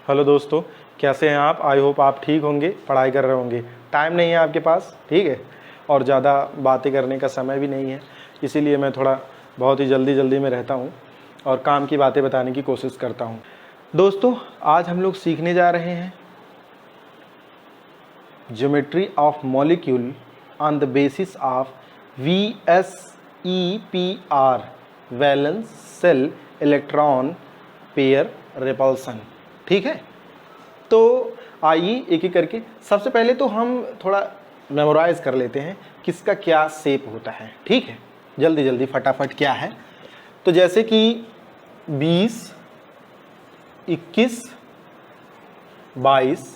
Hello दोस्तों, कैसे हैं आप? आई होप आप ठीक होंगे, पढ़ाई कर रहे होंगे। टाइम नहीं है आपके पास, ठीक है, और ज़्यादा बातें करने का समय भी नहीं है, इसीलिए मैं थोड़ा बहुत ही जल्दी में रहता हूँ और काम की बातें बताने की कोशिश करता हूँ। दोस्तों, आज हम लोग सीखने जा रहे हैं geometry of molecule on the basis of VSEPR, valence shell electron pair repulsion. ठीक है, तो आइए एक एक करके सबसे पहले तो हम थोड़ा मेमोराइज कर लेते हैं किसका क्या शेप होता है। ठीक है, जल्दी फटाफट क्या है। तो जैसे कि 20, 21, 22,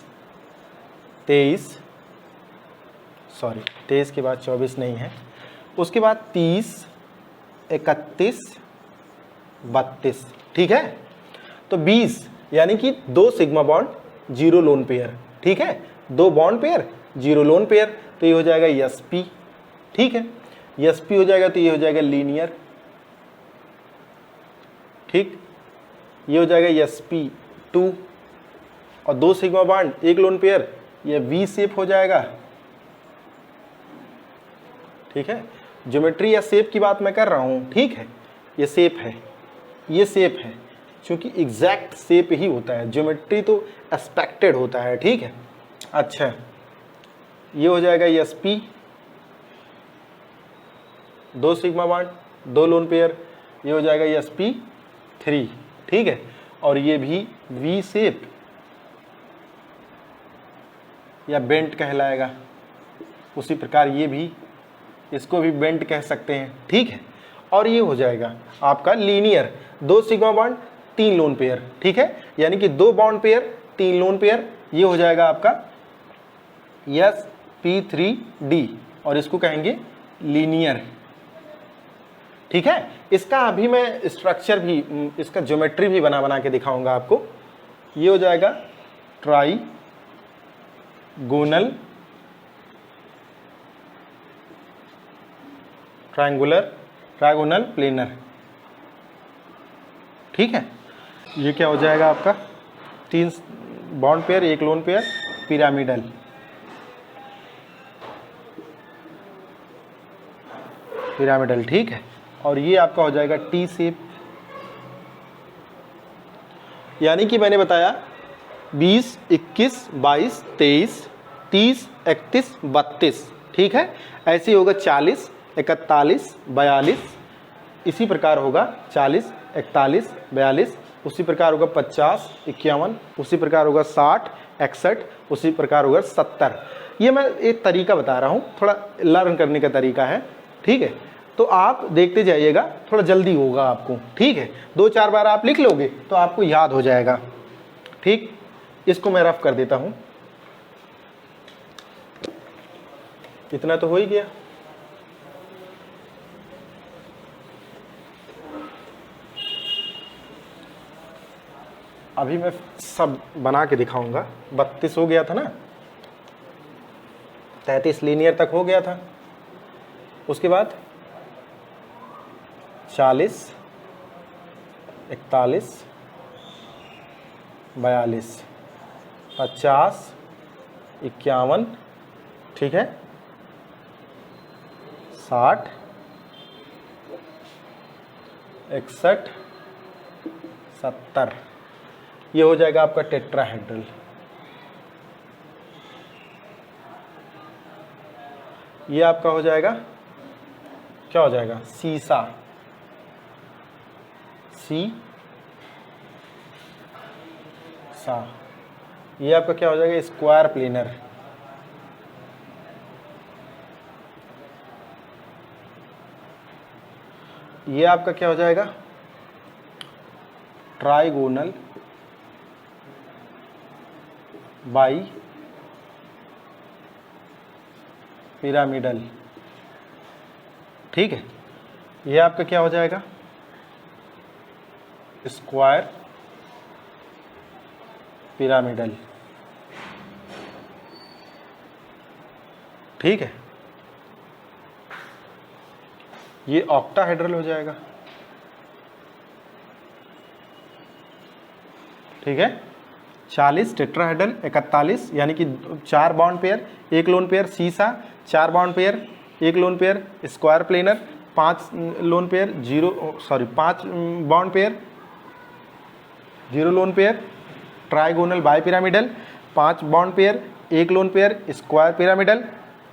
23 के बाद 24 नहीं है, उसके बाद 30, 31, 32। ठीक है, तो 20 यानी कि 2 सिग्मा बॉन्ड 0 लोन पेयर। ठीक है, 2 बॉन्ड पेयर 0 लोन पेयर, तो ये हो जाएगा sp। ठीक है, sp हो जाएगा तो ये हो जाएगा लीनियर। ठीक, ये हो जाएगा sp2 और 2 सिग्मा बॉन्ड 1 लोन पेयर, ये V शेप हो जाएगा। ठीक है, ज्योमेट्री या शेप की बात मैं कर रहा हूं। ठीक है, ये शेप है, ये शेप है, क्योंकि एग्जैक्ट शेप ही होता है, ज्योमेट्री तो एक्सपेक्टेड होता है। ठीक है, अच्छा, ये हो जाएगा sp, 2 sigma bond 2 lone pair, ये हो जाएगा sp3। ठीक है, और ये भी V शेप या बेंट कहलाएगा। उसी प्रकार ये भी, इसको भी बेंट कह सकते हैं। ठीक है, और ये हो जाएगा आपका linear, 2 sigma bond 3 lone pair. ठीक है, यानी कि 2 बॉन्ड पेयर 3 लोन पेयर, ये हो जाएगा आपका sp3d और इसको कहेंगे लीनियर। ठीक है, इसका अभी मैं स्ट्रक्चर भी, इसका ज्योमेट्री भी बना के दिखाऊंगा आपको। ये हो जाएगा ट्राइगोनल, ट्राइगोनल प्लेनर। ठीक है, ये क्या हो जाएगा आपका 3 bond pair 1 lone pair pyramidal. ठीक है, और ये आपका हो जाएगा टी शेप। यानी कि मैंने बताया 20, 21, 22, 23, 30, 31, 32। ठीक है, ऐसे ही होगा 40, 41, 42, इसी प्रकार होगा 40, 41, 42, उसी प्रकार होगा 50, 51, उसी प्रकार होगा 60, 61, उसी प्रकार होगा 70। ये मैं एक तरीका बता रहा हूँ, थोड़ा लर्न करने का तरीका है। ठीक है, तो आप देखते जाइएगा, थोड़ा जल्दी होगा आपको। ठीक है, 2-4 बार आप लिख लोगे तो आपको याद हो जाएगा। ठीक, इसको मैं रफ कर देता हूँ, इतना तो हो ही गया। अभी मैं सब बना के दिखाऊंगा। 32 हो गया था ना, 33 लीनियर तक हो गया था, उसके बाद 40, 41, 42, 50, 51, ठीक है, 60, 61, 70। ये हो जाएगा आपका टेट्राहेड्रल। ये आपका हो जाएगा, क्या हो जाएगा, सीसा, सा। ये आपका क्या हो जाएगा, स्क्वायर प्लेनर। ये आपका क्या हो जाएगा, ट्राइगोनल बाई पिरामिडल। ठीक है, ये आपका क्या हो जाएगा, स्क्वायर पिरामिडल। ठीक है, ये ऑक्टाहेड्रल हो जाएगा। ठीक है, 40 टेट्राहेड्रल, 41 यानी कि 4 बॉन्ड पेयर, 1 लोन पेयर सीसा, 4 bond pair, 1 lone pair square planar, 5 lone pair 5 bond pair 0 lone pair trigonal bi pyramidal, 5 bond pair 1 lone pair square pyramidal,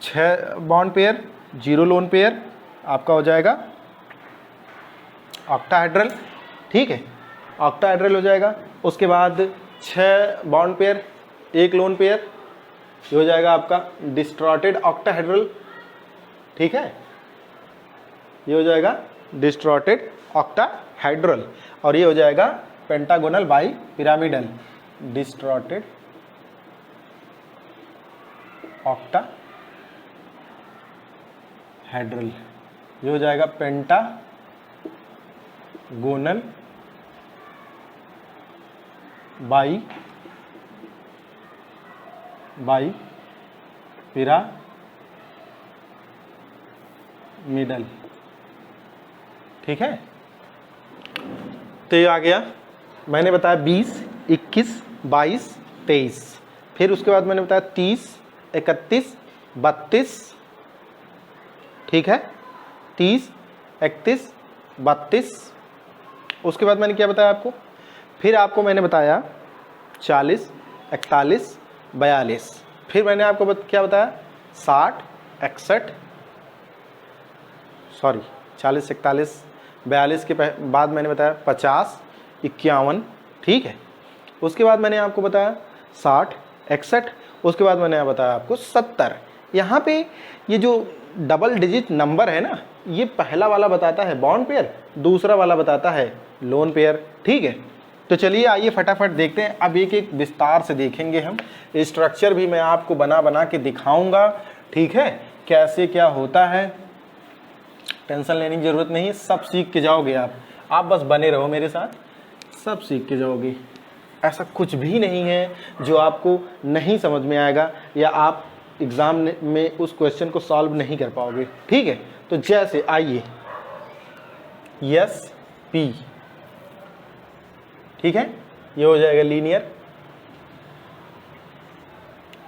6 bond pair 0 lone pair आपका हो जाएगा ऑक्टाहेड्रल। ठीक है, octahedral हो जाएगा। उसके बाद 6 बॉन्ड पेयर 1 लोन पेयर, ये हो जाएगा आपका डिस्ट्रॉटेड ऑक्टाहेड्रल। ठीक है, ये हो जाएगा डिस्ट्रॉटेड ऑक्टाहेड्रल। और ये हो जाएगा पेंटागोनल बाई पिरामिडल, डिस्ट्रॉटेड ऑक्टाहेड्रल। ये हो जाएगा पेंटागोनल बाई पिरामिडल। ठीक है, तो ये आ गया। मैंने बताया 20, 21, 22, 23। फिर उसके बाद मैंने बताया 30, 31, 32। ठीक है, 30, 31, 32। उसके बाद मैंने क्या बताया आपको, फिर आपको मैंने बताया 40, 41, 42। फिर मैंने आपको क्या बताया 60, 61, 40, 41, 42 के बाद मैंने बताया 50, 51। ठीक है, उसके बाद मैंने आपको बताया 60, 61। उसके बाद मैंने बताया आपको 70। यहाँ पे ये जो डबल डिजिट नंबर है ना, ये पहला वाला बताता है बॉन्ड पेयर, दूसरा वाला बताता है लोन पेयर। ठीक है, तो चलिए आइए फटाफट देखते हैं। अब एक एक विस्तार से देखेंगे हम। स्ट्रक्चर भी मैं आपको बना के दिखाऊंगा। ठीक है, कैसे क्या होता है, टेंशन लेने की ज़रूरत नहीं है, सब सीख के जाओगे आप बस बने रहो मेरे साथ, सब सीख के जाओगे। ऐसा कुछ भी नहीं है जो आपको नहीं समझ में आएगा या आप एग्ज़ाम में उस क्वेश्चन को सॉल्व नहीं कर पाओगे। ठीक है, तो जैसे आइए यस पी। ठीक है, ये हो जाएगा लीनियर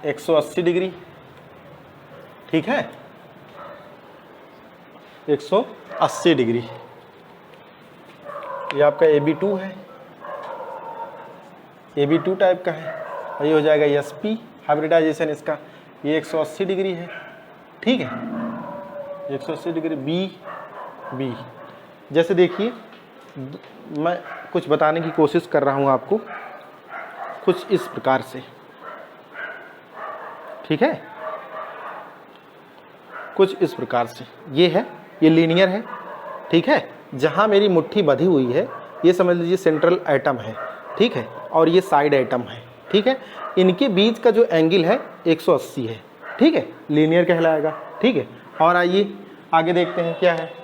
180 डिग्री। ठीक है, 180 डिग्री। ये आपका AB2 है, AB2 टाइप का है। और ये हो जाएगा SP, हाइब्रिडाइजेशन इसका, ये 180 डिग्री है। ठीक है, 180 डिग्री B। जैसे देखिए, मैं कुछ बताने की कोशिश कर रहा हूँ आपको, कुछ इस प्रकार से। ठीक है, कुछ इस प्रकार से ये है, ये लीनियर है। ठीक है, जहाँ मेरी मुट्ठी बंधी हुई है ये समझ लीजिए सेंट्रल एटम है। ठीक है, और ये साइड एटम है। ठीक है, इनके बीच का जो एंगल है 180 है। ठीक है, लीनियर कहलाएगा। ठीक है, और आइए आगे देखते हैं क्या है।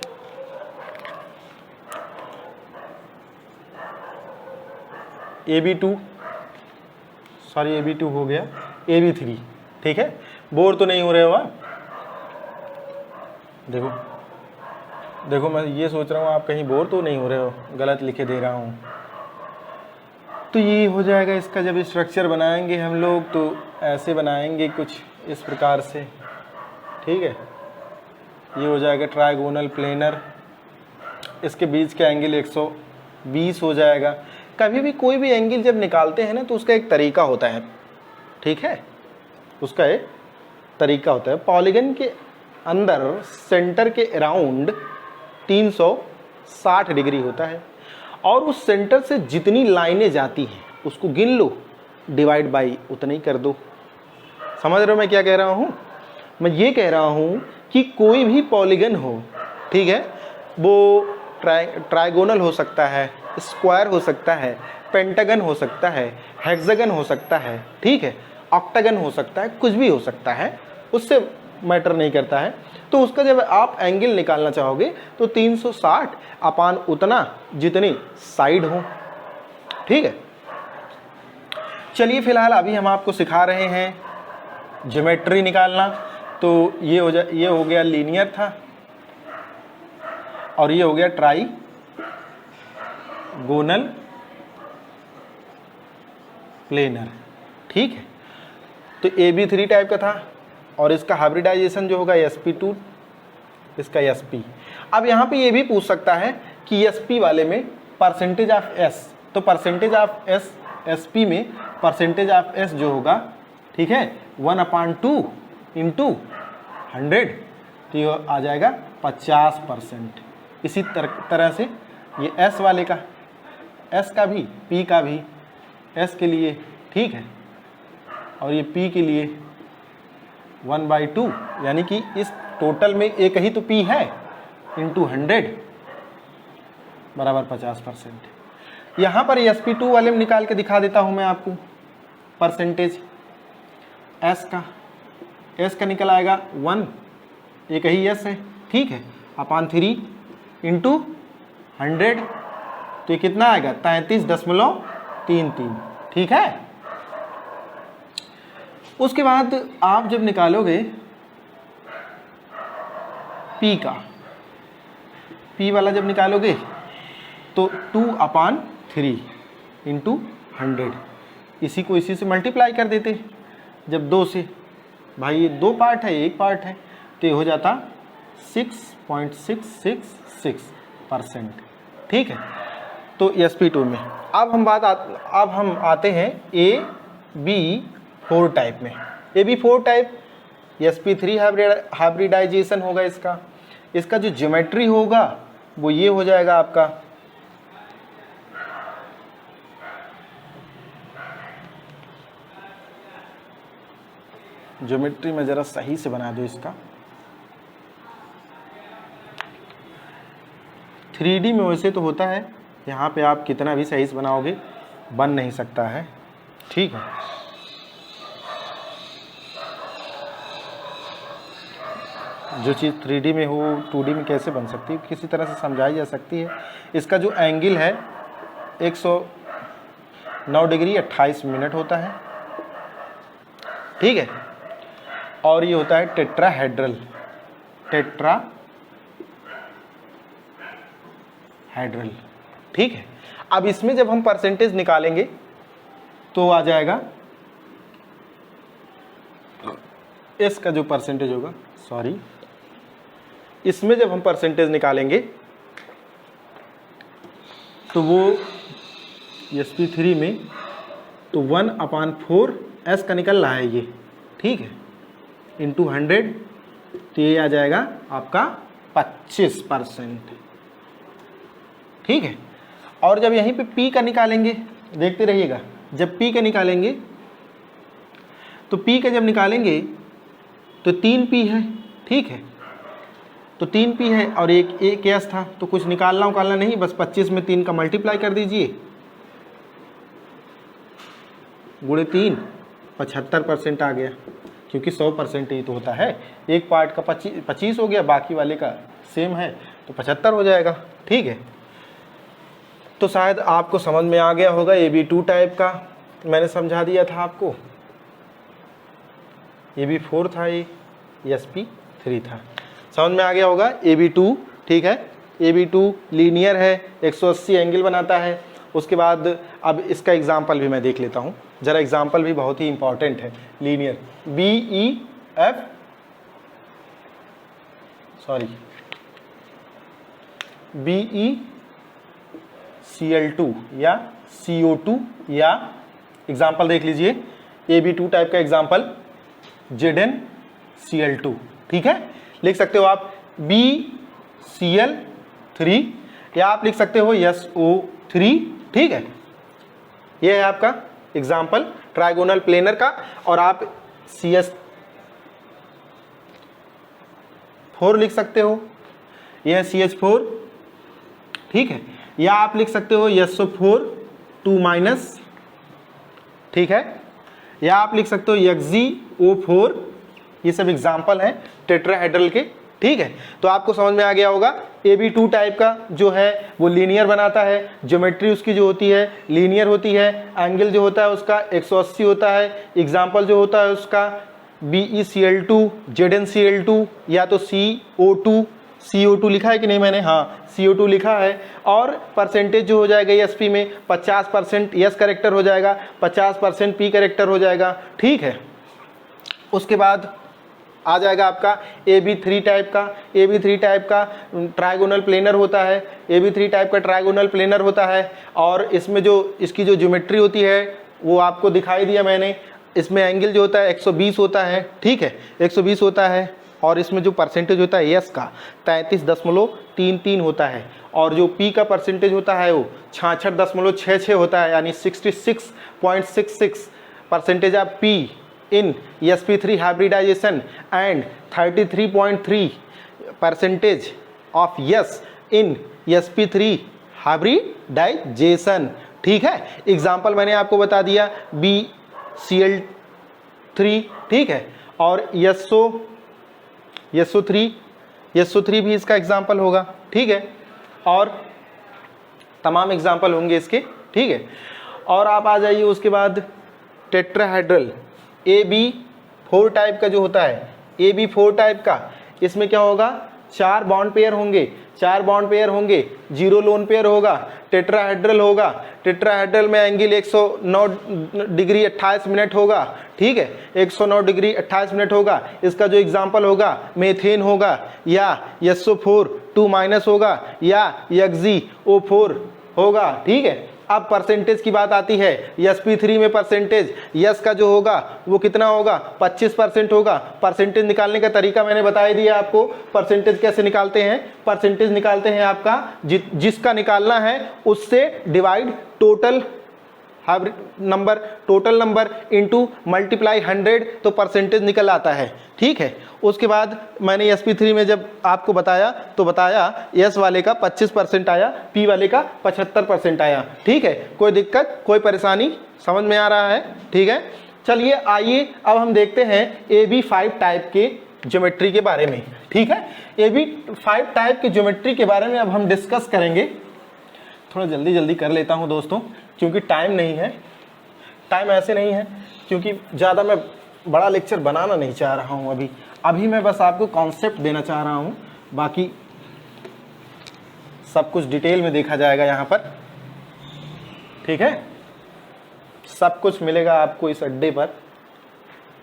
AB2 हो गया, AB3। ठीक है, बोर तो नहीं हो रहे हो आप? देखो मैं ये सोच रहा हूँ आप कहीं बोर तो नहीं हो रहे हो, गलत लिखे दे रहा हूँ। तो ये हो जाएगा इसका, जब स्ट्रक्चर बनाएंगे हम लोग तो ऐसे बनाएंगे कुछ इस प्रकार से। ठीक है, ये हो जाएगा ट्राइगोनल प्लेनर, इसके बीच का एंगल 120 हो जाएगा। कभी भी कोई भी एंगल जब निकालते हैं ना तो उसका एक तरीका होता है। ठीक है, उसका एक तरीका होता है। पॉलीगन के अंदर सेंटर के अराउंड 360 डिग्री होता है, और उस सेंटर से जितनी लाइनें जाती हैं उसको गिन लो, डिवाइड बाई उतना ही कर दो। समझ रहे हो मैं क्या कह रहा हूँ? मैं ये कह रहा हूँ कि कोई भी पॉलीगन हो, ठीक है, वो ट्राइगोनल हो सकता है, स्क्वायर हो सकता है, पेंटागन हो सकता है, हेक्सागन हो सकता है, ठीक है, ऑक्टागन हो सकता है, कुछ भी हो सकता है, उससे मैटर नहीं करता है। तो उसका जब आप एंगल निकालना चाहोगे तो 360 अपान उतना जितनी साइड हो। ठीक है, चलिए फिलहाल अभी हम आपको सिखा रहे हैं ज्योमेट्री निकालना। तो ये हो गया लीनियर था, और ये हो गया ट्राइगोनल प्लेनर। ठीक है, तो AB3 टाइप का था और इसका हाइब्रिडाइजेशन जो होगा sp2, इसका sp। अब यहाँ पे ये भी पूछ सकता है कि sp वाले में परसेंटेज ऑफ s, तो परसेंटेज ऑफ s sp में परसेंटेज ऑफ s जो होगा, ठीक है, 1/2 इंटू 100, तो ये आ जाएगा 50%। इसी तरह से ये s वाले का, s का भी, p का भी, s के लिए, ठीक है, और ये p के लिए 1/2, यानी कि इस टोटल में एक ही तो p है, इंटू 100 बराबर 50%। यहाँ पर sp2 वाले में निकाल के दिखा देता हूँ मैं आपको परसेंटेज s का निकल आएगा 1, एक ही s है, ठीक है, अपान 3 इंटू 100, तो ये कितना आएगा 33.33, ठीक है। उसके बाद आप जब निकालोगे p का, p वाला जब निकालोगे तो 2/3 इंटू 100, इसी को इसी से मल्टीप्लाई कर देते, जब 2 से, भाई ये 2 पार्ट है, एक पार्ट है, तो ये हो जाता 6.666%, ठीक है। तो sp2 में अब हम आते हैं AB4 टाइप में। AB4 टाइप sp3 हाइब्रिडाइजेशन होगा इसका जो ज्योमेट्री होगा वो ये हो जाएगा आपका, ज्योमेट्री में ज़रा सही से बना दो इसका, 3D में वैसे तो होता है, यहाँ पे आप कितना भी सही से बनाओगे बन नहीं सकता है, ठीक है। जो चीज़ 3D में हो 2D में कैसे बन सकती है, किसी तरह से समझाई जा सकती है। इसका जो एंगल है 109 डिग्री 28 मिनट होता है, ठीक है, और ये होता है टेट्राहेड्रल, ठीक है। अब इसमें जब हम परसेंटेज निकालेंगे तो आ जाएगा s का जो परसेंटेज होगा, इसमें जब हम परसेंटेज निकालेंगे तो वो sp3 में तो 1/4 s का निकल रहा है ये, ठीक है, इंटू 100, तो ये आ जाएगा आपका 25%, ठीक है। और जब यहीं पे p का निकालेंगे, देखते रहिएगा, जब p का निकालेंगे तो p का जब निकालेंगे तो 3p है, ठीक है, तो 3p है और एक s था, तो कुछ निकालना नहीं, बस 25 में 3 का मल्टीप्लाई कर दीजिए, गुणे 3, 75% आ गया, क्योंकि 100% ही तो होता है, एक पार्ट का 25 हो गया, बाकी वाले का सेम है तो 75 हो जाएगा, ठीक है। तो शायद आपको समझ में आ गया होगा, AB2 टाइप का मैंने समझा दिया था आपको, AB4 था, ये sp3 था, समझ में आ गया होगा। AB2, ठीक है, AB2 लीनियर है, 180 एंगल बनाता है। उसके बाद अब इसका एग्जाम्पल भी मैं देख लेता हूँ, ज़रा एग्जाम्पल भी बहुत ही इंपॉर्टेंट है। लीनियर BeCl2 या CO2, या एग्जाम्पल देख लीजिए AB2 टाइप का एग्जाम्पल ZnCl2, ठीक है, लिख सकते हो आप BCl3 या आप लिख सकते हो SO3, ठीक है। यह है आपका एग्जाम्पल ट्राइगोनल प्लेनर का, और आप CH4 लिख सकते हो, यह CH4, ठीक है, या आप लिख सकते हो SO4 2-, ठीक है, या आप लिख सकते हो XgO4, ये सब एग्जाम्पल हैं टेट्राहेड्रल के, ठीक है। तो आपको समझ में आ गया होगा, AB2 टाइप का जो है वो लीनियर बनाता है, ज्योमेट्री उसकी जो होती है लीनियर होती है, एंगल जो होता है उसका 180 होता है, एग्जाम्पल जो होता है उसका BeCl2, ZnCl2 या तो CO2 CO2 लिखा है कि नहीं मैंने, हाँ CO2 लिखा है। और परसेंटेज जो हो जाएगा ESP में 50% यस करेक्टर हो जाएगा, 50% पी करेक्टर हो जाएगा, ठीक है। उसके बाद आ जाएगा आपका AB3 टाइप का। AB3 टाइप का ट्राइगोनल प्लेनर होता है, AB3 टाइप का ट्राइगोनल प्लेनर होता है। और इसमें जो इसकी जो ज्योमेट्री होती है वो आपको दिखाई दिया मैंने। इसमें एंगल जो होता है 120 होता है, ठीक है, 120 होता है। और इसमें जो परसेंटेज होता है यस का 33.33 होता है। और जो पी का परसेंटेज होता है वो 66.66 होता है, यानी 66.66 percentage of P in sp3 hybridization and 33.3 percentage of yes in sp3 hybridization, ठीक है। एग्जाम्पल मैंने आपको बता दिया BCl3, ठीक है। और SO3 भी इसका एग्जाम्पल होगा, ठीक है। और तमाम एग्जाम्पल होंगे इसके, ठीक है। और आप आ जाइए उसके बाद टेट्राहेड्रल AB4 टाइप का जो होता है, AB4 टाइप का, इसमें क्या होगा, 4 बॉन्ड पेयर होंगे, 4 बॉन्ड पेयर होंगे, 0 लोन पेयर होगा, टेट्राहेड्रल होगा। टेट्राहेड्रल में एंगल 109 डिग्री 28 मिनट होगा, ठीक है, 109 डिग्री 28 मिनट होगा। इसका जो एग्जाम्पल होगा मेथेन होगा, या SO4 2- होगा, या XgO4 होगा, ठीक है। अब परसेंटेज की बात आती है, sp3 में परसेंटेज यस का जो होगा वो कितना होगा, 25% होगा। परसेंटेज निकालने का तरीका मैंने बता ही दिया आपको। परसेंटेज कैसे निकालते हैं, परसेंटेज निकालते हैं आपका जिसका निकालना है उससे divide total number into multiply 100, तो परसेंटेज निकल आता है, ठीक है। उसके बाद मैंने sp3 में जब आपको बताया तो बताया यस वाले का 25% आया, पी वाले का 75% आया, ठीक है। कोई दिक्कत, कोई परेशानी, समझ में आ रहा है, ठीक है। चलिए आइए अब हम देखते हैं AB5 टाइप के ज्योमेट्री के बारे में, ठीक है। AB5 टाइप के ज्योमेट्री के बारे में अब हम डिस्कस करेंगे। थोड़ा जल्दी जल्दी कर लेता हूं दोस्तों, क्योंकि टाइम नहीं है, टाइम ऐसे नहीं है, क्योंकि ज़्यादा मैं बड़ा लेक्चर बनाना नहीं चाह रहा हूं। अभी मैं बस आपको कॉन्सेप्ट देना चाह रहा हूं, बाकी सब कुछ डिटेल में देखा जाएगा यहाँ पर, ठीक है। सब कुछ मिलेगा आपको इस अड्डे पर,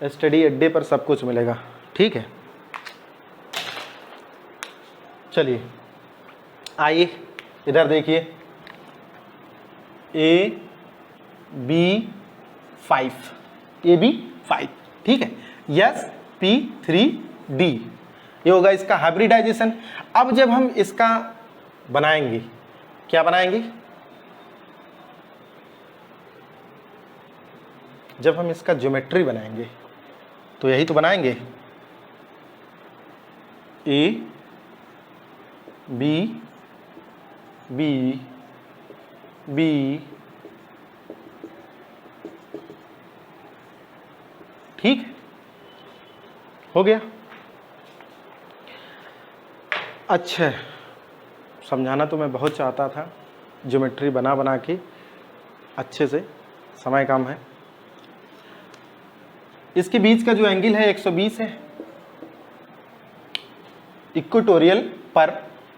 स्टडी अड्डे पर सब कुछ मिलेगा, ठीक है। चलिए आइए इधर देखिए, AB5, ठीक है, sp3d, ये होगा इसका हाइब्रिडाइजेशन। अब जब हम इसका बनाएंगे, क्या बनाएंगे, जब हम इसका ज्योमेट्री बनाएंगे तो यही तो बनाएंगे, A B B B, ठीक हो गया। अच्छा, समझाना तो मैं बहुत चाहता था, ज्योमेट्री बना के अच्छे से, समय कम है। इसके बीच का जो एंगल है 120 है। इक्वेटोरियल पर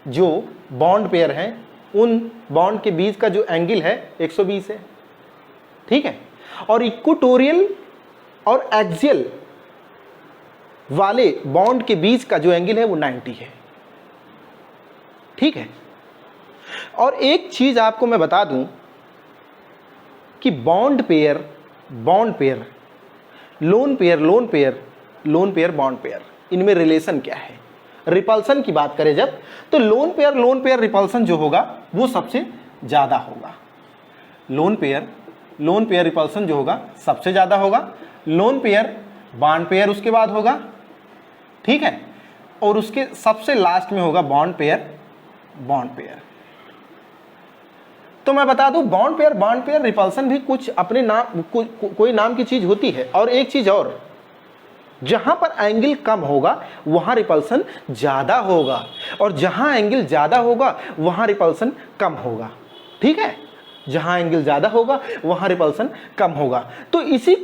जो बॉन्ड पेयर हैं उन बॉन्ड के बीच का जो एंगल है 120 है, ठीक है। और इक्वेटोरियल और एक्सियल वाले बॉन्ड के बीच का जो एंगल है वो 90 है, ठीक है। और एक चीज आपको मैं बता दूं कि bond pair, lone pair, bond pair, इनमें रिलेशन क्या है। रिपल्सन की बात करें जब, तो लोन पेयर रिपल्सन जो होगा वो सबसे ज्यादा होगा। लोन पेयर रिपल्सन जो होगा सबसे ज्यादा होगा। लोन पेयर बॉन्ड पेयर उसके बाद होगा, ठीक है। और उसके सबसे लास्ट में होगा बॉन्ड पेयर। तो मैं बता दूं, बॉन्ड पेयर रिपल्सन भी कुछ अपने नाम, कोई नाम की चीज होती है। और एक चीज और, जहां पर एंगल कम होगा वहां रिपल्सन ज्यादा होगा, और जहां एंगल ज्यादा होगा वहां रिपल्सन कम होगा, ठीक है। जहां एंगल ज्यादा होगा वहां रिपल्सन कम होगा। तो इसी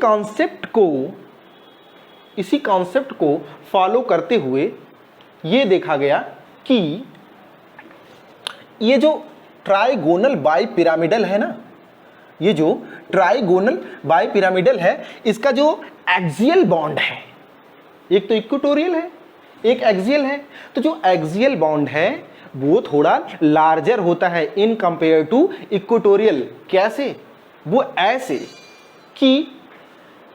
कॉन्सेप्ट को फॉलो करते हुए ये देखा गया कि ये जो ट्राइगोनल बाई पिरामिडल है ना, ये जो ट्राइगोनल बाई पिरामिडल है, इसका जो एक्सियल बॉन्ड है, एक तो इक्वेटोरियल है, एक एक्सियल है, तो जो एक्सियल बॉन्ड है वो थोड़ा लार्जर होता है इन कंपेयर टू इक्वेटोरियल। कैसे? वो ऐसे कि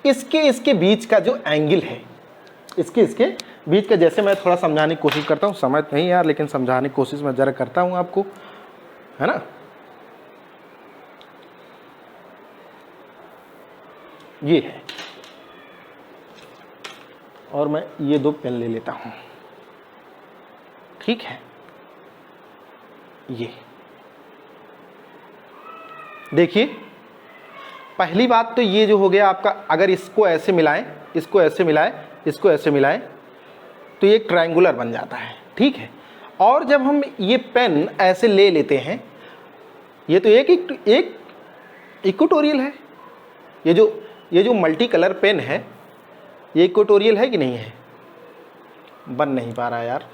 इसके बीच का जो एंगल है, इसके बीच का, जैसे मैं थोड़ा समझाने की कोशिश करता हूँ, समझ नहीं यार लेकिन समझाने की कोशिश मैं जरा करता हूँ आपको, है ना। ये है, और मैं ये 2 पेन ले लेता हूँ, ठीक है। ये देखिए, पहली बात तो ये जो हो गया आपका, अगर इसको ऐसे मिलाएं, इसको ऐसे मिलाएं, इसको ऐसे मिलाएं, तो ये ट्रायंगुलर बन जाता है, ठीक है। और जब हम ये पेन ऐसे ले लेते हैं, ये तो एक इक्वेटोरियल है, ये जो मल्टी कलर पेन है, ये इक्वेटोरियल है कि नहीं है? बन नहीं पा रहा यार,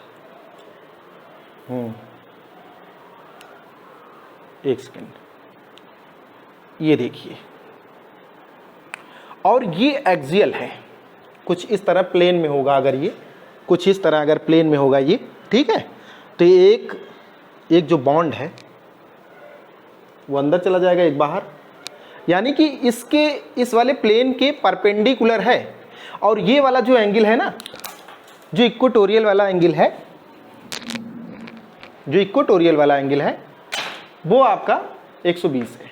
एक सेकेंड, ये देखिए, और ये एक्सियल है, कुछ इस तरह प्लेन में होगा, अगर ये कुछ इस तरह अगर प्लेन में होगा ये, ठीक है। तो ये एक जो बॉन्ड है वो अंदर चला जाएगा, एक बाहर, यानी कि इसके इस वाले प्लेन के परपेंडिकुलर है। और ये वाला जो एंगल है ना, जो इक्वेटोरियल वाला एंगल है, जो इक्वेटोरियल वाला एंगल है वो आपका 120 है,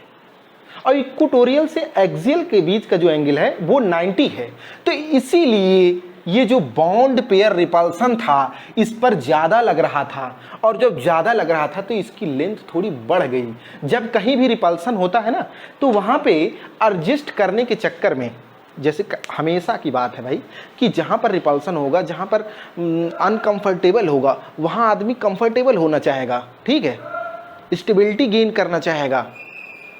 और इक्वेटोरियल से एक्सियल के बीच का जो एंगल है वो 90 है। तो इसीलिए ये जो बॉन्ड पेयर रिपल्सन था इस पर ज़्यादा लग रहा था, और जब ज़्यादा लग रहा था तो इसकी लेंथ थोड़ी बढ़ गई। जब कहीं भी रिपल्सन होता है ना, तो वहाँ पे एडजस्ट करने के चक्कर में, जैसे हमेशा की बात है भाई कि जहाँ पर रिपल्सन होगा, जहाँ पर अनकंफर्टेबल होगा, वहाँ आदमी कंफर्टेबल होना चाहेगा, ठीक है, स्टेबिलिटी गेन करना चाहेगा।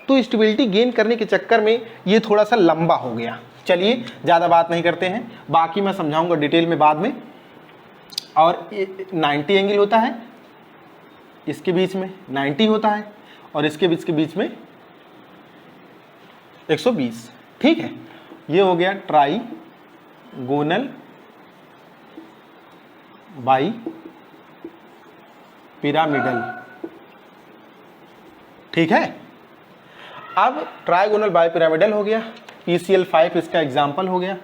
तो स्टेबिलिटी गेन करने के चक्कर में ये थोड़ा सा लंबा हो गया। चलिए ज़्यादा बात नहीं करते हैं, बाकी मैं समझाऊंगा डिटेल में बाद में। और 90 एंगल होता है, इसके बीच में 90 होता है, और इसके बीच में 120, ठीक है। ये हो गया ट्राइगोनल बाई पिरामिडल, ठीक है। अब ट्राइगोनल बाई पिरामिडल हो गया, PCl5 इसका एग्जाम्पल हो गया,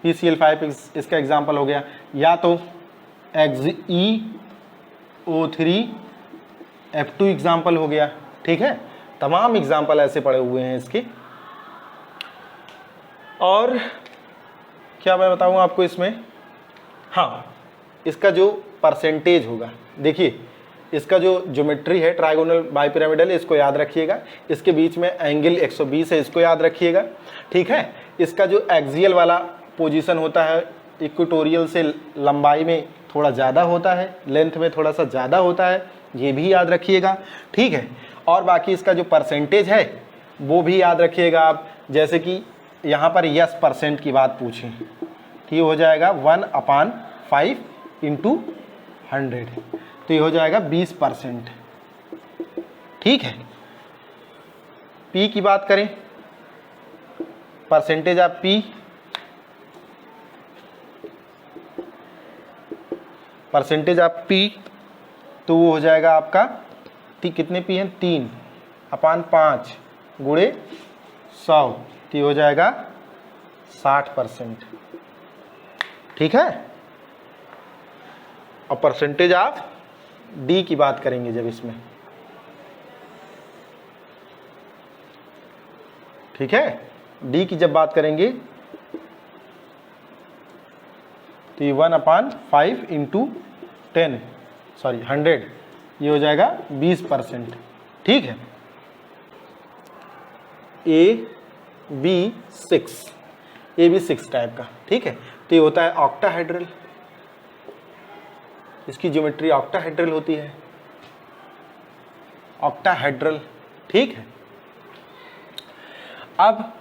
PCl5 इसका एग्जाम्पल हो गया, या तो XeO3F2 एग्जाम्पल हो गया, ठीक है। तमाम एग्जाम्पल ऐसे पड़े हुए हैं इसके। और क्या मैं बताऊं आपको इसमें, हाँ, इसका जो परसेंटेज होगा, देखिए इसका जो ज्योमेट्री है ट्राइगोनल बाई पिरामिडल, इसको याद रखिएगा। इसके बीच में एंगल 120 है, इसको याद रखिएगा, ठीक है। इसका जो एक्सियल वाला पोजीशन होता है, इक्वेटोरियल से लंबाई में थोड़ा ज़्यादा होता है, लेंथ में थोड़ा सा ज़्यादा होता है, ये भी याद रखिएगा, ठीक है। और बाकी इसका जो परसेंटेज है वो भी याद रखिएगा आप। जैसे कि यहाँ पर यस परसेंट की बात पूछें, तो ये हो जाएगा 1/5 × 100, तो ये हो जाएगा 20%, ठीक है। पी की बात करें, percentage of P, percentage of P, तो वो हो जाएगा आपका कितने पी हैं, 3/5 × 100, तो ये हो जाएगा 60%, ठीक है। और परसेंटेज ऑफ डी की बात करेंगे जब इसमें, ठीक है, डी की जब बात करेंगे तो ये 1/5 × 100, ये हो जाएगा 20%, ठीक है। AB6 टाइप का, ठीक है। तो ये होता है ऑक्टाहेड्रल, इसकी ज्योमेट्री ऑक्टाहेड्रल होती है, ऑक्टाहेड्रल, ठीक है। अब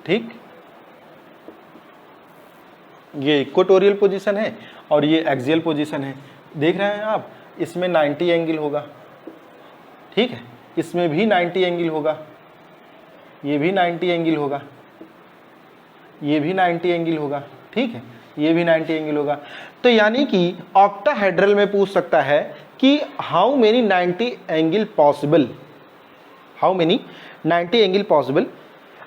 ठीक, ये इक्वेटोरियल पोजीशन है और ये एक्सियल पोजीशन है। देख रहे हैं आप, इसमें 90 एंगल होगा, ठीक है, इसमें भी 90 एंगल होगा, ये भी 90 एंगल होगा, ये भी 90 एंगल होगा, ठीक है, ये भी 90 एंगल होगा। तो यानी कि ऑक्टाहेड्रल में पूछ सकता है कि how many 90 angle possible, how many 90 angle possible.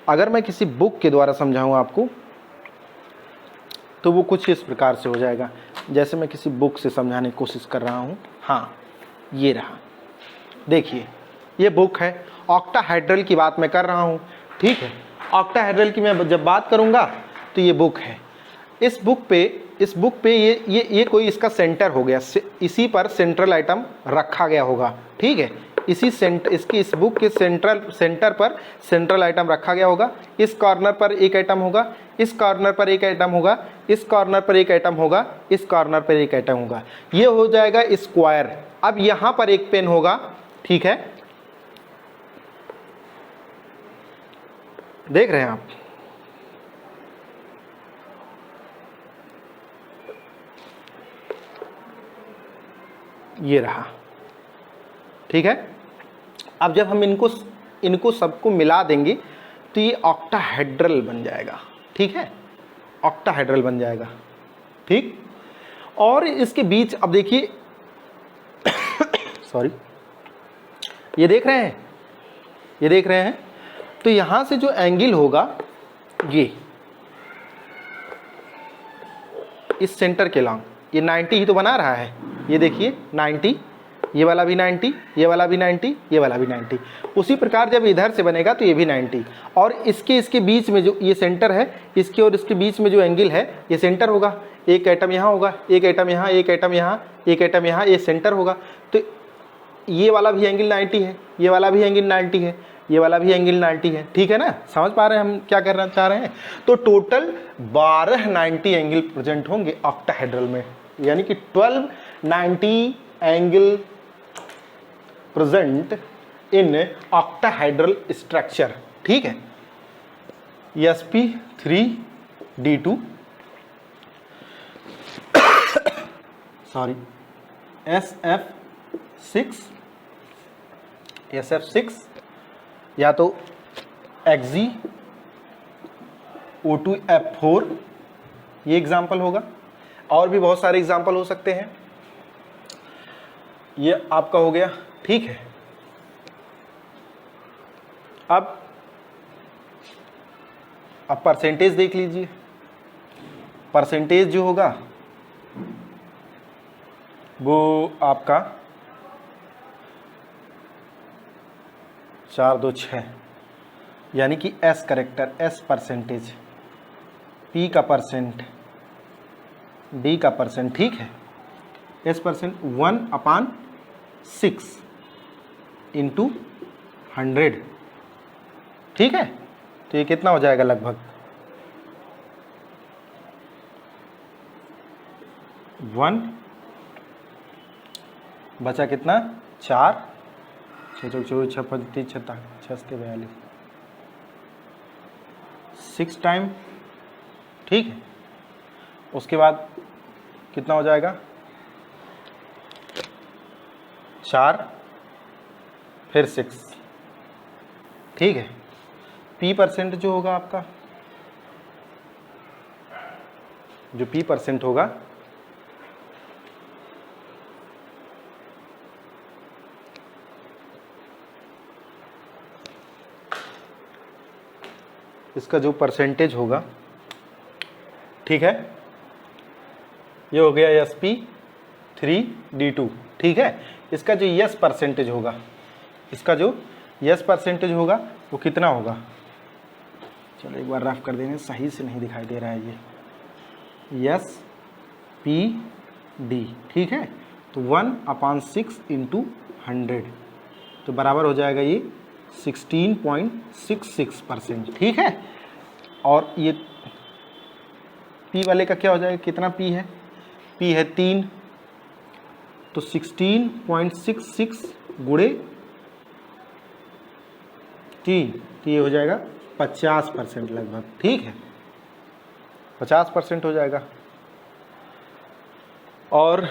अगर मैं किसी बुक के द्वारा समझाऊं आपको तो वो कुछ इस प्रकार से हो जाएगा, जैसे मैं किसी बुक से समझाने की कोशिश कर रहा हूं। हाँ, ये रहा, देखिए ये बुक है, ऑक्टाहेड्रल की बात मैं कर रहा हूं, ठीक है। ऑक्टाहेड्रल की मैं जब बात करूंगा तो ये बुक है, इस बुक पे ये कोई इसका सेंटर हो गया, इसी पर सेंट्रल आइटम रखा गया होगा, ठीक है, इस बुक के सेंटर पर सेंट्रल आइटम रखा गया होगा। इस कॉर्नर पर एक आइटम होगा, इस कॉर्नर पर एक आइटम होगा, इस कॉर्नर पर एक आइटम होगा, इस कॉर्नर पर एक आइटम होगा, ये हो जाएगा स्क्वायर। अब यहां पर एक पेन होगा, ठीक है, देख रहे हैं आप, ये रहा, ठीक है। अब जब हम इनको सबको मिला देंगे तो ये ऑक्टाहेड्रल बन जाएगा, ठीक है, ऑक्टाहेड्रल बन जाएगा, ठीक। और इसके बीच अब देखिए सॉरी, ये देख रहे हैं, ये देख रहे हैं, तो यहां से जो एंगल होगा ये इस सेंटर के लॉन्ग, ये 90 ही तो बना रहा है, ये देखिए 90, ये वाला भी 90, ये वाला भी 90, ये वाला भी 90। उसी प्रकार जब इधर से बनेगा तो ये भी 90, और इसके बीच में जो ये सेंटर है, इसके और इसके बीच में जो एंगल है ये सेंटर होगा। एक आइटम यहाँ होगा, एक आइटम यहाँ, एक आइटम यहाँ, एक आइटम यहाँ, ये सेंटर होगा। तो ये वाला भी एंगल 90 है, ये वाला भी एंगल 90 है, ये वाला भी एंगल 90 है, ठीक है ना। समझ पा रहे हैं हम क्या करना चाह रहे हैं। तो टोटल 12 90 एंगल प्रेजेंट होंगे ऑक्टाहेड्रल में, यानी कि 12 90 angle present in octahedral structure, ठीक है। sp3d2 सॉरी SF6 या तो XgO2F4, ये एग्जाम्पल होगा, और भी बहुत सारे एग्जाम्पल हो सकते हैं। ये आपका हो गया, ठीक है। अब परसेंटेज देख लीजिए, परसेंटेज जो होगा वो आपका 4 2 6, यानी कि S character, S percentage, P का परसेंट, D का परसेंट, ठीक है। S परसेंट 1/6 इंटू 100, ठीक है। तो ये कितना हो जाएगा, लगभग 1 बचा कितना, 4 6 4 4 6 5 3 6 42, 6 टाइम, ठीक है। उसके बाद कितना हो जाएगा, 4 फिर 6, ठीक है। P परसेंट जो होगा आपका, जो P परसेंट होगा इसका जो परसेंटेज होगा, ठीक है, ये हो गया sp3d2, ठीक है। इसका जो यस परसेंटेज होगा, इसका जो यस परसेंटेज होगा वो कितना होगा, चलो एक बार रफ कर देंगे, सही से नहीं दिखाई दे रहा है ये, यस पी डी, ठीक है। तो 1/6 इंटू 100, तो बराबर हो जाएगा ये 16.66%, ठीक है। और ये पी वाले का क्या हो जाएगा, कितना पी है, पी है 3, तो 16.66 गुणे 3, तो ये हो जाएगा 50% लगभग, ठीक है, 50% हो जाएगा। और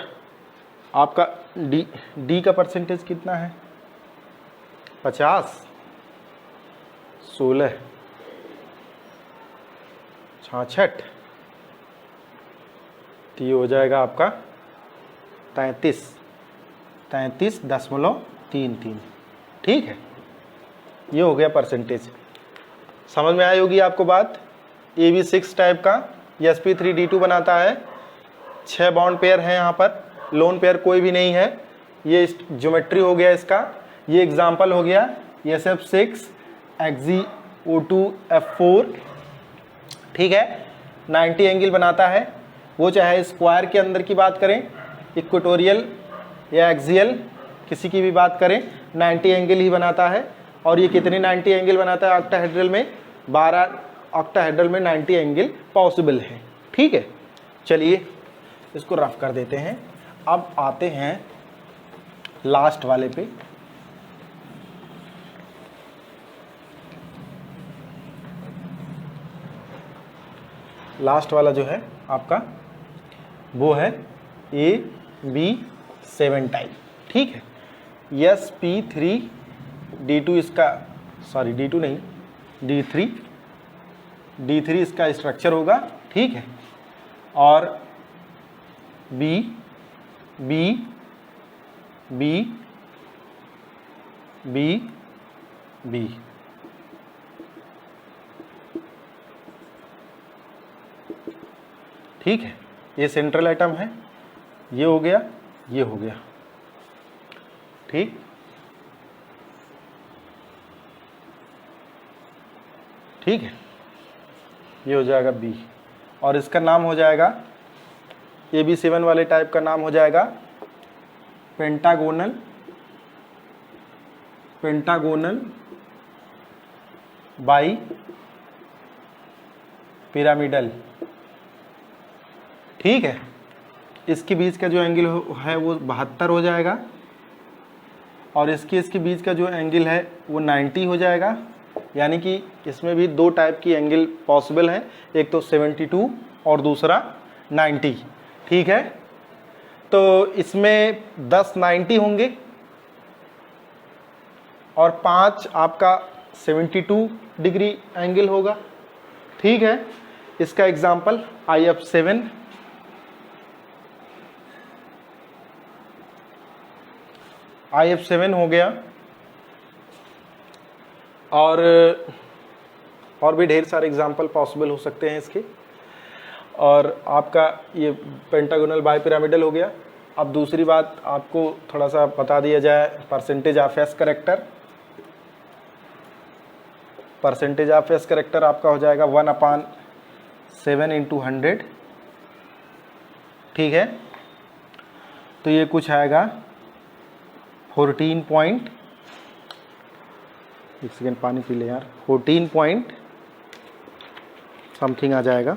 आपका डी का परसेंटेज कितना है? 50, 16, 66, तो ये हो जाएगा आपका 33.33, ठीक है। ये हो गया परसेंटेज। समझ में आई होगी आपको बात। AB6 टाइप का sp3d2 बनाता है, 6 बॉन्ड पेयर है यहाँ पर, लोन पेयर कोई भी नहीं है। ये ज्योमेट्री हो गया इसका, ये एग्जाम्पल हो गया SF6 XeO2F4, ठीक है। 90 एंगल बनाता है, वो चाहे स्क्वायर के अंदर की बात करें, इक्वेटोरियल या एक्सियल, किसी की भी बात करें, 90 एंगल ही बनाता है। और ये कितने 90 एंगल बनाता है ऑक्टाहेड्रल में? 12 ऑक्टाहेड्रल में 90 एंगल पॉसिबल है, ठीक है। चलिए इसको रफ कर देते हैं। अब आते हैं लास्ट वाले पे। लास्ट वाला जो है आपका वो है AB7 टाइप, ठीक है। sp3d2 इसका, सॉरी d2 नहीं, d3 इसका स्ट्रक्चर होगा, ठीक है। और B B B B B, ठीक है। ये सेंट्रल एटम है, ये हो गया, ये हो गया, ठीक। ठीक है, ये हो जाएगा B। और इसका नाम हो जाएगा, AB7 वाले टाइप का नाम हो जाएगा पेंटागोनल बाई पिरामिडल, ठीक है। इसके बीच का जो एंगल है वो 72 हो जाएगा, और इसके बीच का जो एंगल है वो 90 हो जाएगा। यानी कि इसमें भी 2 टाइप की एंगल पॉसिबल है, एक तो 72 और दूसरा 90, ठीक है। तो इसमें 10 90 होंगे और 5 आपका 72 डिग्री एंगल होगा, ठीक है। इसका एग्जाम्पल IF7 हो गया। और भी ढेर सारे एग्जाम्पल पॉसिबल हो सकते हैं इसके। और आपका ये पेंटागोनल बाई पिरामिडल हो गया। अब दूसरी बात आपको थोड़ा सा बता दिया जाए, percentage of S character. Percentage of S character आपका हो जाएगा 1/7 × 100, ठीक है। तो ये कुछ आएगा 14 पॉइंट, एक सेकेंड पानी पी ले यार, 14 पॉइंट समथिंग आ जाएगा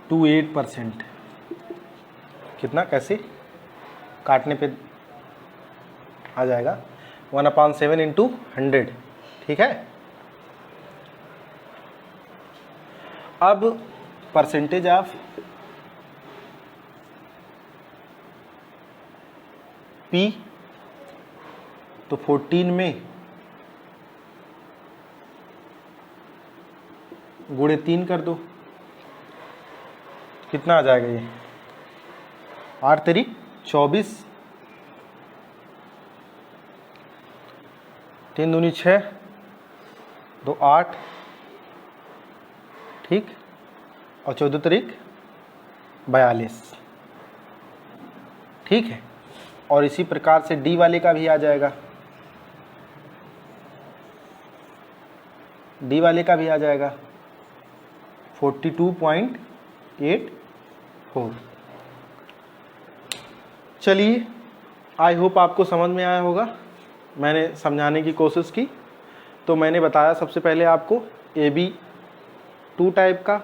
28%। कितना, कैसे काटने पे आ जाएगा 1/7 × 100, ठीक है। अब परसेंटेज ऑफ P, तो 14 में गुणे 3 कर दो, कितना आ जाएगा ये 8 3 24, 3 दूनी 6, 2 8, ठीक, और 14 3 42, ठीक है। और इसी प्रकार से डी वाले का भी आ जाएगा, डी वाले का भी आ जाएगा 42.84। चलिए, आई होप आपको समझ में आया होगा। मैंने समझाने की कोशिश की। तो मैंने बताया सबसे पहले आपको AB2 टाइप का,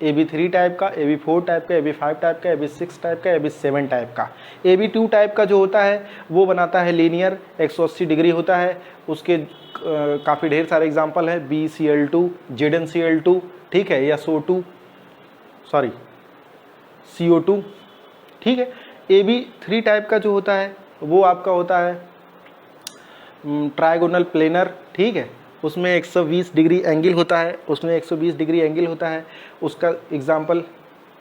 AB3 टाइप का, AB4 टाइप का, AB5 टाइप का, AB6 टाइप का, AB7 टाइप का। AB2 टाइप का जो होता है वो बनाता है लीनियर, 180 डिग्री होता है। उसके काफ़ी ढेर सारे एग्जांपल है, BCl2, ZnCl2, ठीक है, या CO2, ठीक है। AB3 टाइप का जो होता है वो आपका होता है ट्राइगोनल प्लेनर, ठीक है, उसमें 120 डिग्री एंगल होता है, उसका एग्जांपल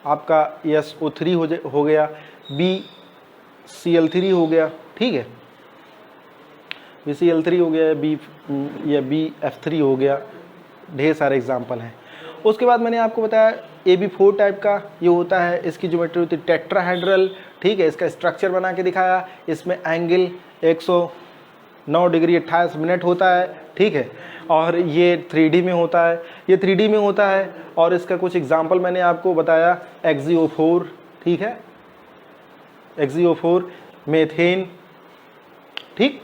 आपका SO3 हो गया, BCl3 हो गया, ठीक है, BCl3 हो गया या BF3 हो गया, ढेर सारे एग्जांपल हैं। उसके बाद मैंने आपको बताया AB4 टाइप का ये होता है, इसकी ज्योमेट्री होती है टेट्राहेड्रल, ठीक है, इसका स्ट्रक्चर बना के दिखाया, इसमें एंगल 109 डिग्री 28 मिनट होता है, ठीक है, और ये 3D में होता है, और इसका कुछ एग्जांपल मैंने आपको बताया, एक्सियो4, ठीक है, एक्सियो4, मीथेन, ठीक।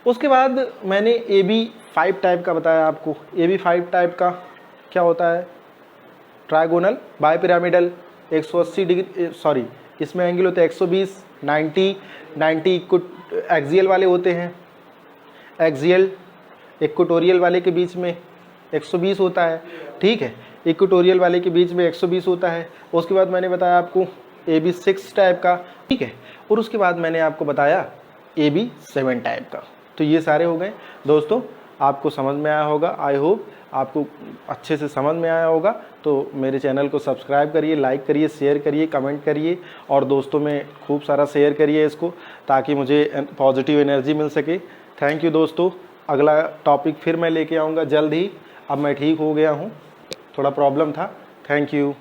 उसके बाद मैंने AB5 टाइप का बताया आपको। AB5 टाइप का क्या होता है, ट्राइगोनल बाइपिरामिडल, 180 डिग्री, इसमें एंगल होते हैं 120, 90 एक्सियल वाले होते हैं, एक्सियल इक्वेटोरियल वाले के बीच में 120 होता है, ठीक है, इक्वेटोरियल वाले के बीच में 120 होता है। उसके बाद मैंने बताया आपको AB6 टाइप का, ठीक है, और उसके बाद मैंने आपको बताया AB7 टाइप का। तो ये सारे हो गए दोस्तों, आपको समझ में आया होगा, आई होप आपको अच्छे से समझ में आया होगा। तो मेरे चैनल को सब्सक्राइब करिए, लाइक करिए, शेयर करिए, कमेंट करिए, और दोस्तों में खूब सारा शेयर करिए इसको, ताकि मुझे पॉजिटिव एनर्जी मिल सके। थैंक यू दोस्तों, अगला टॉपिक फिर मैं लेके आऊँगा जल्द ही। अब मैं ठीक हो गया हूँ, थोड़ा प्रॉब्लम था। Thank you.